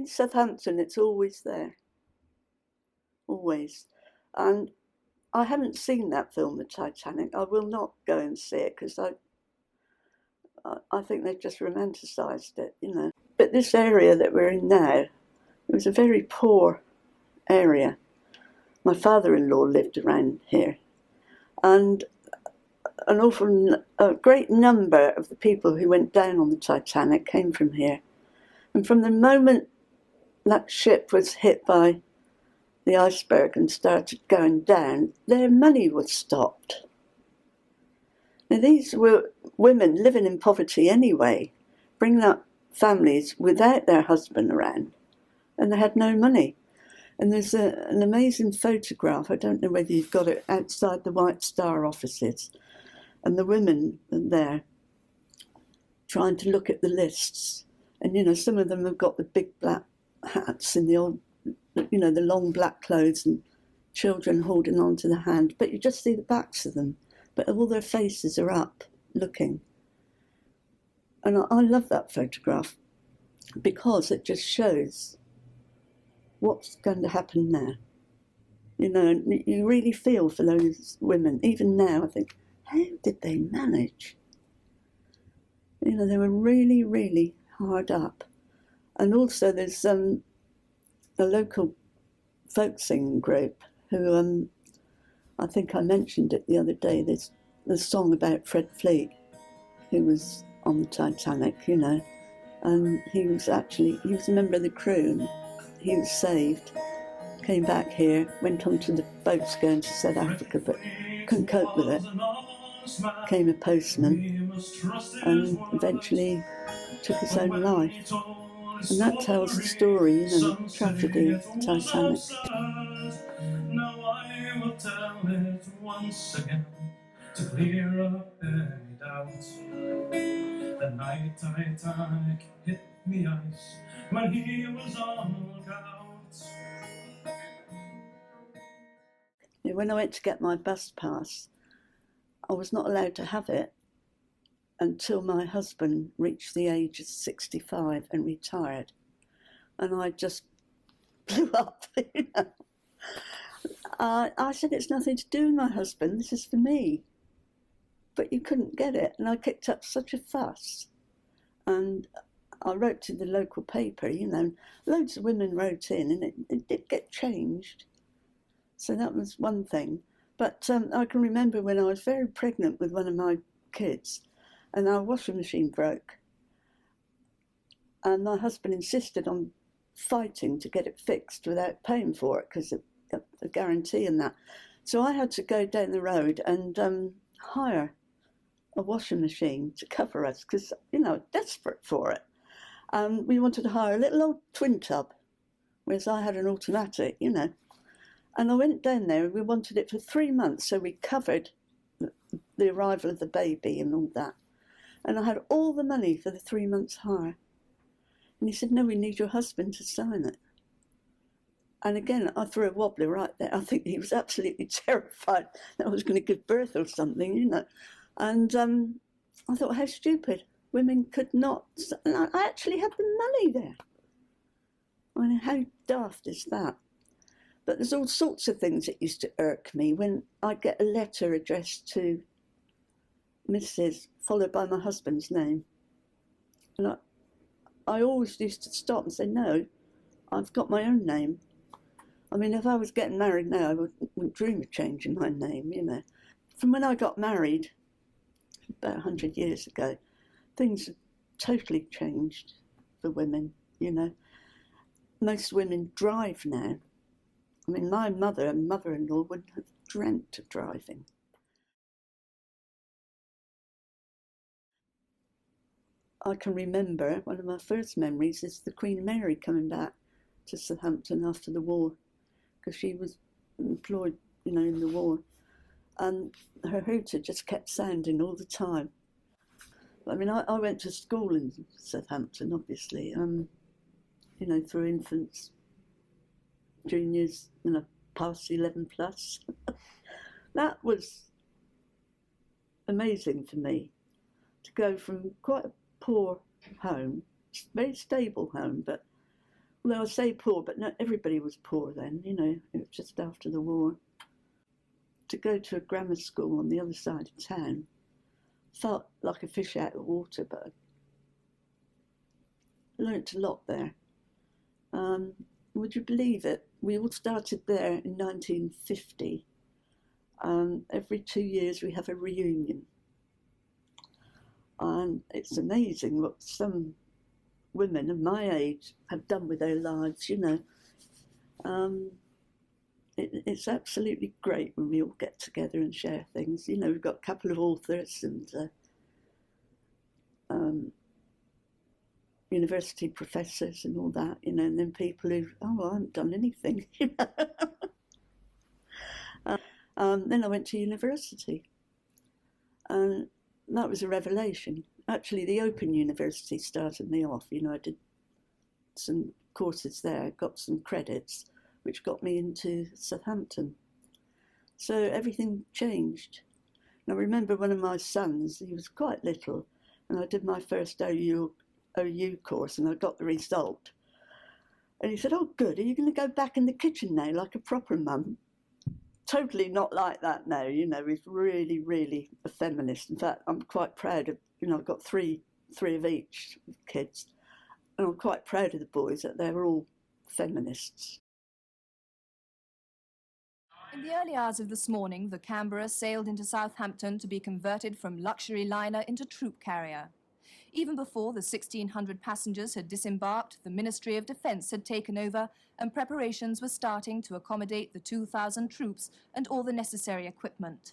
in Southampton, it's always there. Always. And I haven't seen that film, The Titanic. I will not go and see it because I think they've just romanticised it, you know. But this area that we're in now, it was a very poor area. My father-in-law lived around here, and a great number of the people who went down on the Titanic came from here. And from the moment that ship was hit by the iceberg and started going down, their money was stopped. Now, these were women living in poverty anyway, bringing up families without their husband around, and they had no money. And there's an amazing photograph, I don't know whether you've got it, outside the White Star offices, and the women are there trying to look at the lists. And, you know, some of them have got the big black hats and the old, you know, the long black clothes and children holding on to the hand. But you just see the backs of them. But all their faces are up, looking. And I love that photograph because it just shows what's going to happen now. You know, you really feel for those women. Even now, I think, how did they manage? You know, they were really, really hard up. And also there's a local folk singing group who, I think I mentioned it the other day, there's the song about Fred Fleet, who was on the Titanic, you know, and he was a member of the crew, and he was saved, came back here, went on to the boats going to South Africa, but couldn't cope with it, became a postman, and eventually took his own life. And that tells the story, you know, the tragedy of the Titanic. Now I will tell it once again to clear up any doubts. The night Titanic hit the ice when he was on lookout. When I went to get my bus pass, I was not allowed to have it until my husband reached the age of 65 and retired. And I just blew up, you know. I said, it's nothing to do with my husband, this is for me. But you couldn't get it, and I kicked up such a fuss. And I wrote to the local paper, you know, loads of women wrote in, and it did get changed. So that was one thing. But I can remember when I was very pregnant with one of my kids, and our washing machine broke. And my husband insisted on fighting to get it fixed without paying for it, because of the guarantee and that. So I had to go down the road and hire a washing machine to cover us, because, you know, desperate for it. We wanted to hire a little old twin tub, whereas I had an automatic, you know. And I went down there and we wanted it for 3 months, so we covered the arrival of the baby and all that. And I had all the money for the 3 months hire. And he said, no, we need your husband to sign it. And again, I threw a wobbler right there. I think he was absolutely terrified that I was going to give birth or something, you know. And I thought, how stupid. Women could not. And I actually had the money there. I mean, how daft is that? But there's all sorts of things that used to irk me when I'd get a letter addressed to Mrs. followed by my husband's name. And I always used to stop and say, no, I've got my own name. I mean, if I was getting married now, I wouldn't dream of changing my name, you know. From when I got married, about 100 years ago, things have totally changed for women, you know. Most women drive now. I mean, my mother and mother-in-law wouldn't have dreamt of driving. I can remember one of my first memories is the Queen Mary coming back to Southampton after the war, because she was employed, you know, in the war, and her hooter just kept sounding all the time. I mean, I went to school in Southampton, obviously, you know, through infants, juniors, you know, past 11 plus. That was amazing for me, to go from quite a poor home, very stable home, but Well, I say poor, but not everybody was poor then, you know, it was just after the war. To go to a grammar school on the other side of town felt like a fish out of water, but I learnt a lot there. Would you believe it? We all started there in 1950. Every 2 years we have a reunion. And it's amazing what some women of my age have done with their lives, you know. It's absolutely great when we all get together and share things. You know, we've got a couple of authors and university professors and all that, you know, and then people who, I haven't done anything, you know. Then I went to university, and that was a revelation. Actually, the Open University started me off. You know, I did some courses there, got some credits, which got me into Southampton. So everything changed. And I remember one of my sons, he was quite little, and I did my first OU course, and I got the result. And he said, "Oh, good, are you going to go back in the kitchen now like a proper mum?" Totally not like that now, you know. He's really, really a feminist. In fact, I'm quite proud of, you know, I've got three of each kids, and I'm quite proud of the boys that they're all feminists. In the early hours of this morning, the Canberra sailed into Southampton to be converted from luxury liner into troop carrier. Even before the 1,600 passengers had disembarked, the Ministry of Defence had taken over, and preparations were starting to accommodate the 2,000 troops and all the necessary equipment.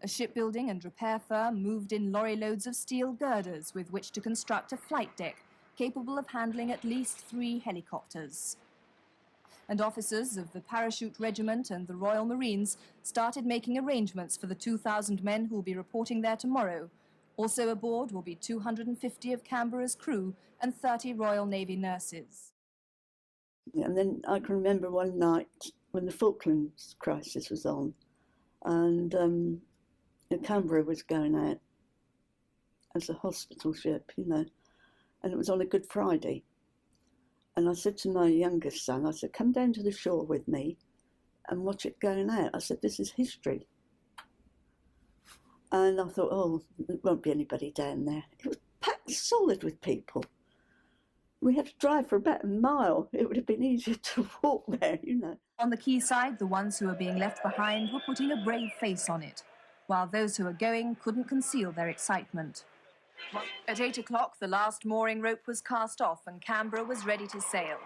A shipbuilding and repair firm moved in lorry loads of steel girders with which to construct a flight deck capable of handling at least 3 helicopters. And officers of the Parachute Regiment and the Royal Marines started making arrangements for the 2,000 men who will be reporting there tomorrow. Also aboard will be 250 of Canberra's crew and 30 Royal Navy nurses. And then I can remember one night when the Falklands crisis was on, and the Canberra was going out as a hospital ship, you know, and it was on a Good Friday. And I said to my youngest son, I said, "Come down to the shore with me and watch it going out." I said, "This is history." And I thought, oh, there won't be anybody down there. It was packed solid with people. We had to drive for about a mile. It would have been easier to walk there, you know. On the quayside, the ones who were being left behind were putting a brave face on it, while those who were going couldn't conceal their excitement. At 8 o'clock, the last mooring rope was cast off and Canberra was ready to sail.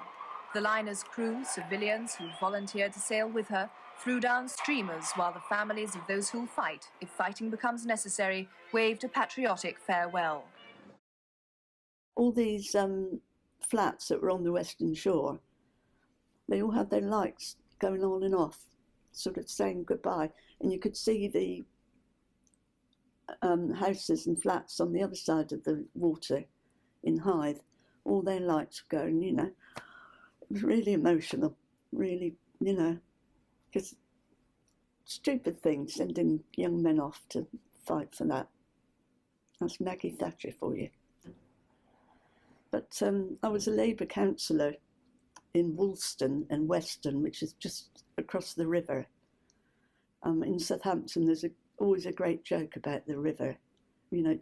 The liner's crew, civilians who volunteered to sail with her, threw down streamers while the families of those who'll fight, if fighting becomes necessary, waved a patriotic farewell. All these flats that were on the Western Shore, they all had their lights going on and off, sort of saying goodbye. And you could see the houses and flats on the other side of the water in Hythe, all their lights were going, you know. It was really emotional, really, you know, because stupid thing, sending young men off to fight for that. That's Maggie Thatcher for you. But I was a Labour councillor in Woolston and Weston, which is just across the river. In Southampton, there's always a great joke about the river. You know,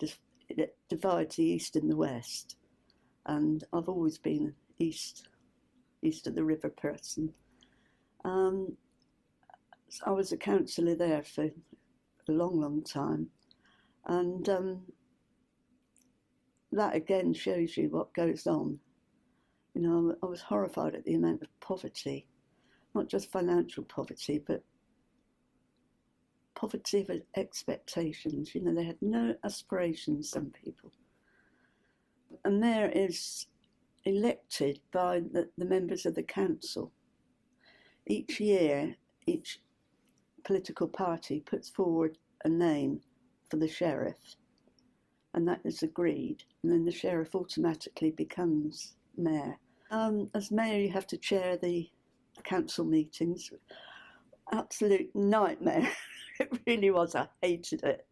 it divides the east and the west. And I've always been east of the river person. So I was a councillor there for a long, long time. And that again shows you what goes on. You know, I was horrified at the amount of poverty, not just financial poverty, but poverty of expectations. You know, they had no aspirations, some people. A mayor is elected by the members of the council. Each year, each political party puts forward a name for the sheriff, and that is agreed, and then the sheriff automatically becomes mayor. As mayor, you have to chair the council meetings. Absolute nightmare. It really was. I hated it.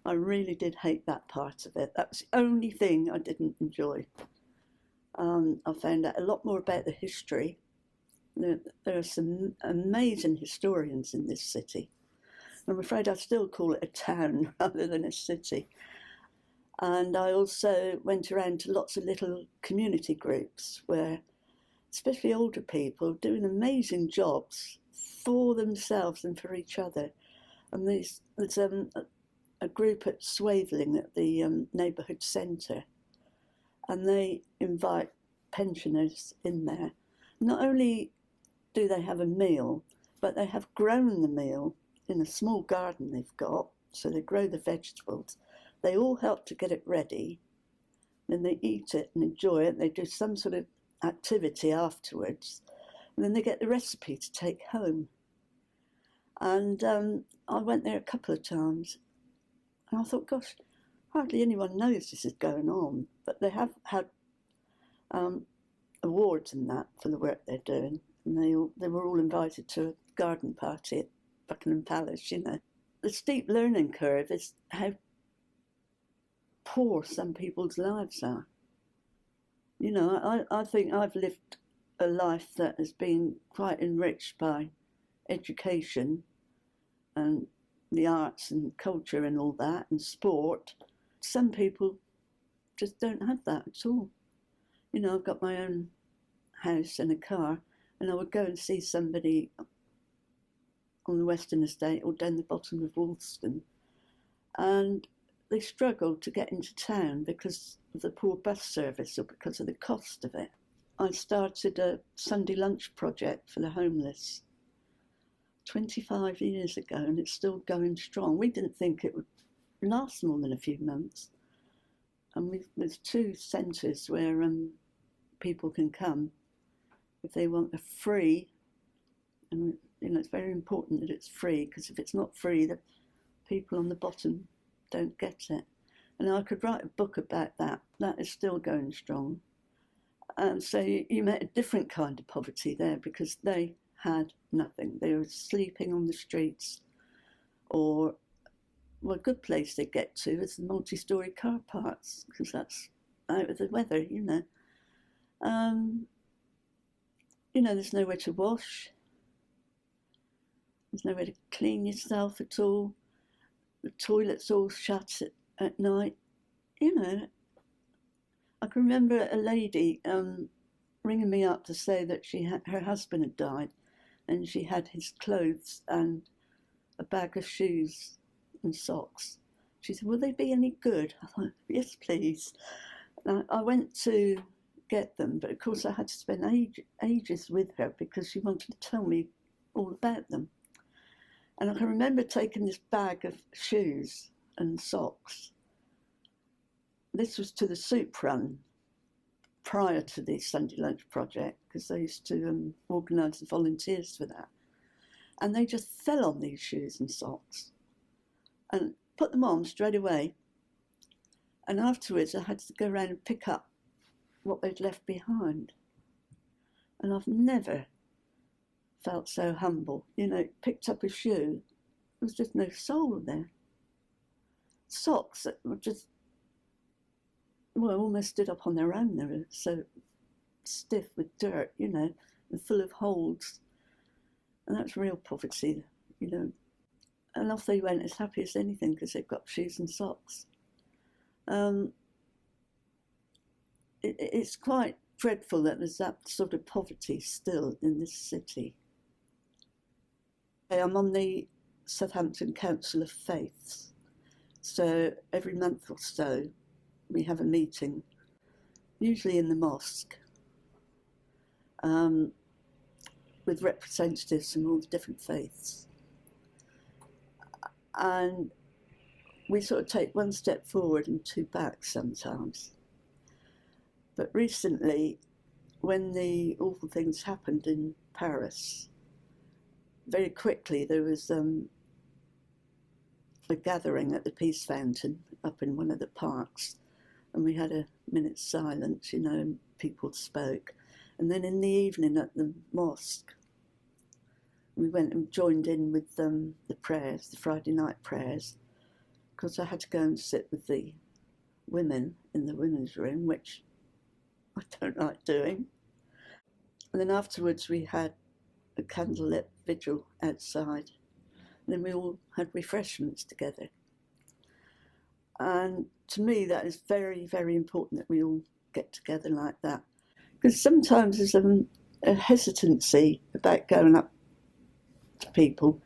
I really did hate that part of it. That was the only thing I didn't enjoy. I found out a lot more about the history. There are some amazing historians in this city. I'm afraid I still call it a town rather than a city. And I also went around to lots of little community groups where, especially older people, doing amazing jobs for themselves and for each other. And there's a group at Swaveling at the neighbourhood centre, and they invite pensioners in there. Not only do they have a meal, but they have grown the meal in a small garden they've got, so they grow the vegetables. They all help to get it ready, then they eat it and enjoy it. They do some sort of activity afterwards, and then they get the recipe to take home. And I went there a couple of times, and I thought, gosh, hardly anyone knows this is going on, but they have had awards and that for the work they're doing, and they were all invited to a garden party at Buckingham Palace, you know. The steep learning curve is how poor some people's lives are. You know, I think I've lived a life that has been quite enriched by education and the arts and culture and all that, and sport. Some people just don't have that at all. You know, I've got my own house and a car, and I would go and see somebody on the Western Estate or down the bottom of Wolston, and they struggled to get into town because of the poor bus service or because of the cost of it. I started a Sunday lunch project for the homeless 25 years ago, and it's still going strong. We didn't think it would last more than a few months. And there's 2 centres where people can come if they want a free, and you know, it's very important that it's free, because if it's not free, the people on the bottom don't get it. And I could write a book about that. That is still going strong. And so you met a different kind of poverty there, because they had nothing. They were sleeping on the streets, or, well, a good place they get to is the multi-storey car parks, because that's out of the weather, you know. You know, there's nowhere to wash. There's nowhere to clean yourself at all. The toilet's all shut at night. You know, I can remember a lady ringing me up to say that her husband had died, and she had his clothes and a bag of shoes and socks. She said, will they be any good? I thought, yes, please. And I went to get them, but of course I had to spend ages with her because she wanted to tell me all about them. And I can remember taking this bag of shoes and socks. This was to the soup run prior to the Sunday Lunch Project, because they used to organise the volunteers for that. And they just fell on these shoes and socks and put them on straight away. And afterwards I had to go around and pick up what they'd left behind. And I've never felt so humble. You know, picked up a shoe, there was just no sole there. Socks that were just, well, almost stood up on their own. They were so stiff with dirt, you know, and full of holes. And that's real poverty, you know. And off they went as happy as anything because they've got shoes and socks. It's quite dreadful that there's that sort of poverty still in this city. I'm on the Southampton Council of Faiths. So every month or so we have a meeting, usually in the mosque, with representatives from all the different faiths. And we sort of take one step forward and 2 back sometimes. But recently, when the awful things happened in Paris, very quickly there was a gathering at the Peace Fountain up in one of the parks, and we had a minute's silence, you know, and people spoke. And then in the evening at the mosque, we went and joined in with the prayers, the Friday night prayers, because I had to go and sit with the women in the women's room, which I don't like doing. And then afterwards we had a candlelit vigil outside. And then we all had refreshments together. And to me, that is very, very important that we all get together like that. Because sometimes there's a hesitancy about going up to people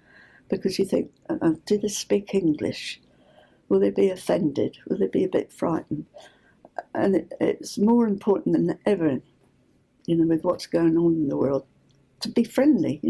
because you think, oh, do they speak English? Will they be offended? Will they be a bit frightened? And it's more important than ever, with what's going on in the world, to be friendly,